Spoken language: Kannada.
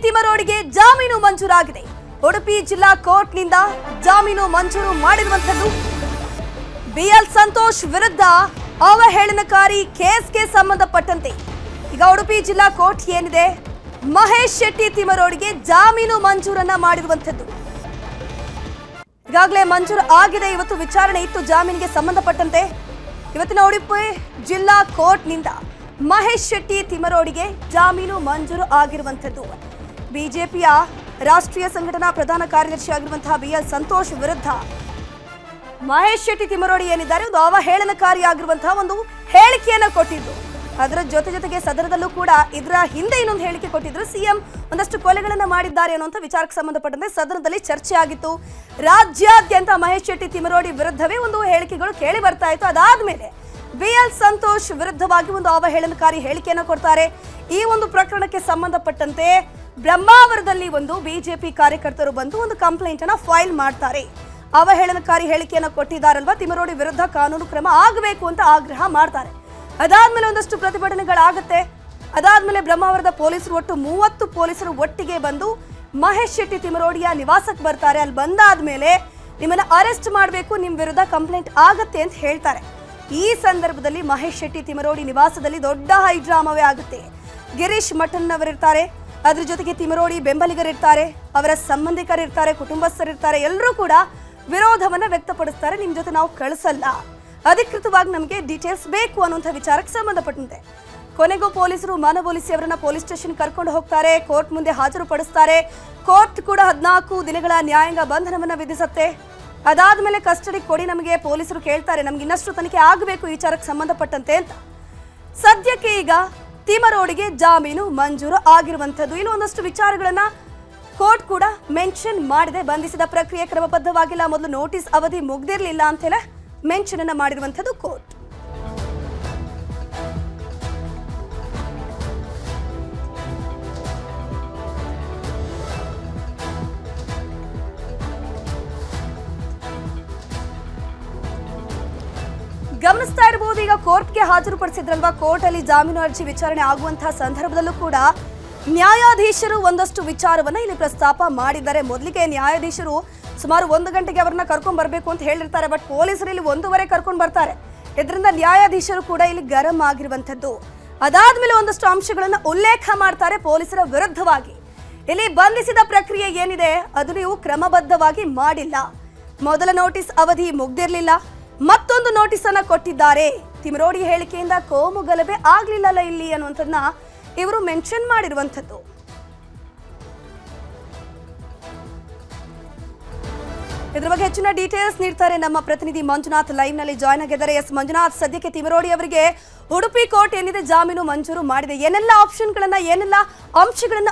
ತಿಮರೋಡಿಗೆ ಜಾಮೀನು ಮಂಜೂರಾಗಿದೆ. ಉಡುಪಿ ಜಿಲ್ಲಾ ಕೋರ್ಟ್ನಿಂದ ಜಾಮೀನು ಮಂಜೂರು ಮಾಡಿರುವಂತದ್ದು. ಬಿಎಲ್ ಸಂತೋಷ್ ವಿರುದ್ಧ ಅವಹೇಳನಕಾರಿ ಕೇಸ್ಗೆ ಸಂಬಂಧಪಟ್ಟಂತೆ ಈಗ ಉಡುಪಿ ಜಿಲ್ಲಾ ಕೋರ್ಟ್ ಏನಿದೆ, ಮಹೇಶ್ ಶೆಟ್ಟಿ ತಿಮರೋಡಿಗೆ ಜಾಮೀನು ಮಂಜೂರನ್ನ ಮಾಡಿರುವಂತದ್ದು. ಈಗಾಗಲೇ ಮಂಜೂರು ಆಗಿದೆ. ಇವತ್ತು ವಿಚಾರಣೆ ಇತ್ತು ಜಾಮೀನಿಗೆ ಸಂಬಂಧಪಟ್ಟಂತೆ. ಇವತ್ತಿನ ಉಡುಪಿ ಜಿಲ್ಲಾ ಕೋರ್ಟ್ನಿಂದ ಮಹೇಶ್ ಶೆಟ್ಟಿ ತಿಮರೋಡಿಗೆ ಜಾಮೀನು ಮಂಜೂರು ಆಗಿರುವಂತದ್ದು. ಬಿಜೆಪಿಯ ರಾಷ್ಟ್ರೀಯ ಸಂಘಟನಾ ಪ್ರಧಾನ ಕಾರ್ಯದರ್ಶಿ ಆಗಿರುವಂತಹ ಬಿಎಲ್ ಸಂತೋಷ್ ವಿರುದ್ಧ ಮಹೇಶ್ ಶೆಟ್ಟಿ ತಿಮರೋಡಿ ಏನಿದ್ದಾರೆ, ಒಂದು ಅವಹೇಳನಕಾರಿಯಾಗಿರುವಂತಹ ಒಂದು ಹೇಳಿಕೆಯನ್ನ ಕೊಟ್ಟಿದ್ದು. ಅದರ ಜೊತೆಗೆ ಸದನದಲ್ಲೂ ಕೂಡ ಇದರ ಹಿಂದೆ ಇನ್ನೊಂದು ಹೇಳಿಕೆ ಕೊಟ್ಟಿದ್ರು. ಸಿಎಂ ಒಂದಷ್ಟು ಕೊಲೆಗಳನ್ನ ಮಾಡಿದ್ದಾರೆ ಅನ್ನುವಂಥ ವಿಚಾರಕ್ಕೆ ಸಂಬಂಧಪಟ್ಟಂತೆ ಸದನದಲ್ಲಿ ಚರ್ಚೆ ಆಗಿತ್ತು. ರಾಜ್ಯಾದ್ಯಂತ ಮಹೇಶ್ ಶೆಟ್ಟಿ ತಿಮರೋಡಿ ವಿರುದ್ಧವೇ ಒಂದು ಹೇಳಿಕೆಗಳು ಕೇಳಿ ಬರ್ತಾ ಇತ್ತು. ಅದಾದ್ಮೇಲೆ ಬಿಎಲ್ ಸಂತೋಷ್ ವಿರುದ್ಧವಾಗಿ ಒಂದು ಅವಹೇಳನಕಾರಿ ಹೇಳಿಕೆಯನ್ನು ಕೊಡ್ತಾರೆ. ಈ ಒಂದು ಪ್ರಕರಣಕ್ಕೆ ಸಂಬಂಧಪಟ್ಟಂತೆ ಬ್ರಹ್ಮಾವರದಲ್ಲಿ ಒಂದು ಬಿಜೆಪಿ ಕಾರ್ಯಕರ್ತರು ಬಂದು ಒಂದು ಕಂಪ್ಲೇಂಟ್ ಅನ್ನ ಫೈಲ್ ಮಾಡ್ತಾರೆ. ಅವಹೇಳನಕಾರಿ ಹೇಳಿಕೆಯನ್ನು ಕೊಟ್ಟಿದ್ದಾರಲ್ವಾ, ತಿಮರೋಡಿ ವಿರುದ್ಧ ಕಾನೂನು ಕ್ರಮ ಆಗಬೇಕು ಅಂತ ಆಗ್ರಹ ಮಾಡ್ತಾರೆ. ಅದಾದ್ಮೇಲೆ ಒಂದಷ್ಟು ಪ್ರತಿಭಟನೆಗಳಾಗುತ್ತೆ. ಅದಾದ್ಮೇಲೆ ಬ್ರಹ್ಮಾವರದ ಪೊಲೀಸರು ಒಟ್ಟು 30 ಪೊಲೀಸರು ಒಟ್ಟಿಗೆ ಬಂದು ಮಹೇಶ್ ಶೆಟ್ಟಿ ತಿಮರೋಡಿಯ ನಿವಾಸಕ್ಕೆ ಬರ್ತಾರೆ. ಅಲ್ಲಿ ಬಂದಾದ್ಮೇಲೆ ನಿಮ್ಮನ್ನ ಅರೆಸ್ಟ್ ಮಾಡಬೇಕು, ನಿಮ್ಮ ವಿರುದ್ಧ ಕಂಪ್ಲೇಂಟ್ ಆಗತ್ತೆ ಅಂತ ಹೇಳ್ತಾರೆ. ಈ ಸಂದರ್ಭದಲ್ಲಿ ಮಹೇಶ್ ಶೆಟ್ಟಿ ತಿಮರೋಡಿ ನಿವಾಸದಲ್ಲಿ ದೊಡ್ಡ ಹೈಡ್ರಾಮವೇ ಆಗುತ್ತೆ. ಗಿರೀಶ್ ಮಠನ್ ಅವರಿರ್ತಾರೆ, ಅದ್ರ ಜೊತೆಗೆ ತಿಮರೋಡಿ ಬೆಂಬಲಿಗರಿರ್ತಾರೆ, ಅವರ ಸಂಬಂಧಿಕರಿರ್ತಾರೆ, ಕುಟುಂಬಸ್ಥರಿರ್ತಾರೆ. ಎಲ್ಲರೂ ಕೂಡ ವಿರೋಧವನ್ನ ವ್ಯಕ್ತಪಡಿಸ್ತಾರೆ. ನಿಮ್ ಜೊತೆ ನಾವು ಕಳಿಸಲ್ಲ, ಅಧಿಕೃತವಾಗಿ ನಮಗೆ ಡೀಟೇಲ್ಸ್ ಬೇಕು ಅನ್ನುವಂಥ ವಿಚಾರಕ್ಕೆ ಸಂಬಂಧಪಟ್ಟಂತೆ ಕೊನೆಗೂ ಪೊಲೀಸರು ಮನವೊಲಿಸಿ ಅವರನ್ನ ಪೊಲೀಸ್ ಸ್ಟೇಷನ್ ಕರ್ಕೊಂಡು ಹೋಗ್ತಾರೆ. ಕೋರ್ಟ್ ಮುಂದೆ ಹಾಜರುಪಡಿಸ್ತಾರೆ. ಕೋರ್ಟ್ ಕೂಡ 14 ದಿನಗಳ ನ್ಯಾಯಾಂಗ ಬಂಧನವನ್ನ ವಿಧಿಸುತ್ತೆ. ಅದಾದ್ಮೇಲೆ ಕಸ್ಟಡಿ ಕೊಡಿ ನಮಗೆ, ಪೊಲೀಸರು ಕೇಳ್ತಾರೆ, ನಮ್ಗೆ ಇನ್ನಷ್ಟು ತನಿಖೆ ಆಗಬೇಕು ಈ ವಿಚಾರಕ್ಕೆ ಸಂಬಂಧಪಟ್ಟಂತೆ ಅಂತ. ಸದ್ಯಕ್ಕೆ ಈಗ ತಿಮರೋಡಿಗೆ ಜಾಮೀನು ಮಂಜೂರು ಆಗಿರುವಂತದ್ದು. ಇನ್ನು ಒಂದಷ್ಟು ವಿಚಾರಗಳನ್ನ ಕೋರ್ಟ್ ಕೂಡ ಮೆನ್ಷನ್ ಮಾಡಿದೆ. ಬಂಧಿಸಿದ ಪ್ರಕ್ರಿಯೆ ಕ್ರಮಬದ್ಧವಾಗಿಲ್ಲ, ಮೊದಲು ನೋಟಿಸ್ ಅವಧಿ ಮುಗ್ದಿರ್ಲಿಲ್ಲ ಅಂತ ಹೇಳಿ ಮೆನ್ಷನ್ ಅನ್ನ ಮಾಡಿರುವಂತದ್ದು ಕೋರ್ಟ್. ಗಮನಿಸ್ತಾ ಇರಬಹುದು, ಈಗ ಕೋರ್ಟ್ಗೆ ಹಾಜರುಪಡಿಸಿದ್ರಲ್ವಾ, ಕೋರ್ಟ್ ಅಲ್ಲಿ ಜಾಮೀನು ಅರ್ಜಿ ವಿಚಾರಣೆ ಆಗುವಂತಹ ಸಂದರ್ಭದಲ್ಲೂ ಕೂಡ ನ್ಯಾಯಾಧೀಶರು ಒಂದಷ್ಟು ವಿಚಾರವನ್ನ ಇಲ್ಲಿ ಪ್ರಸ್ತಾಪ ಮಾಡಿದ್ದಾರೆ. ಮೊದಲಿಗೆ ನ್ಯಾಯಾಧೀಶರು ಸುಮಾರು 1 ಗಂಟೆಗೆ ಅವರನ್ನ ಕರ್ಕೊಂಡ್ ಬರ್ಬೇಕು ಅಂತ ಹೇಳಿರ್ತಾರೆ. ಬಟ್ ಪೊಲೀಸರು ಇಲ್ಲಿ 1:15 ಕರ್ಕೊಂಡ್ ಬರ್ತಾರೆ. ಇದರಿಂದ ನ್ಯಾಯಾಧೀಶರು ಕೂಡ ಇಲ್ಲಿ ಗರಂ ಆಗಿರುವಂತದ್ದು. ಅದಾದ್ಮೇಲೆ ಒಂದಷ್ಟು ಅಂಶಗಳನ್ನ ಉಲ್ಲೇಖ ಮಾಡ್ತಾರೆ ಪೊಲೀಸರ ವಿರುದ್ಧವಾಗಿ. ಇಲ್ಲಿ ಬಂಧಿಸಿದ ಪ್ರಕ್ರಿಯೆ ಏನಿದೆ ಅದು ನೀವು ಕ್ರಮಬದ್ಧವಾಗಿ ಮಾಡಿಲ್ಲ, ಮೊದಲ ನೋಟಿಸ್ ಅವಧಿ ಮುಗ್ದಿರ್ಲಿಲ್ಲ, ಮತ್ತೊಂದು ನೋಟಿಸ್ ಅನ್ನ ಕೊಟ್ಟಿದ್ದಾರೆ, ತಿಮರೋಡಿ ಹೇಳಿಕೆಯಿಂದ ಕೋಮು ಗಲಭೆ ಆಗ್ಲಿಲ್ಲಲ್ಲ ಇಲ್ಲಿ ಅನ್ನುವಂಥದ್ದನ್ನ ಇವರು ಮೆನ್ಷನ್ ಮಾಡಿರುವಂಥದ್ದು. ಇದ್ರ ಬಗ್ಗೆ ಹೆಚ್ಚಿನ ಡೀಟೇಲ್ಸ್ ನೀಡ್ತಾರೆ ನಮ್ಮ ಪ್ರತಿನಿಧಿ ಮಂಜುನಾಥ್, ಲೈವ್ ನಲ್ಲಿ ಜಾಯ್ನ್ ಆಗಿದ್ದಾರೆ. ಎಸ್ ಮಂಜುನಾಥ್, ಸದ್ಯಕ್ಕೆ ತಿಮರೋಡಿ ಅವರಿಗೆ ಉಡುಪಿ ಕೋರ್ಟ್ ಏನಿದೆ ಜಾಮೀನು ಮಂಜೂರು ಮಾಡಿದೆ. ಏನೆಲ್ಲ ಆಪ್ಷನ್ಗಳನ್ನ, ಏನೆಲ್ಲ ಅಂಶಗಳನ್ನ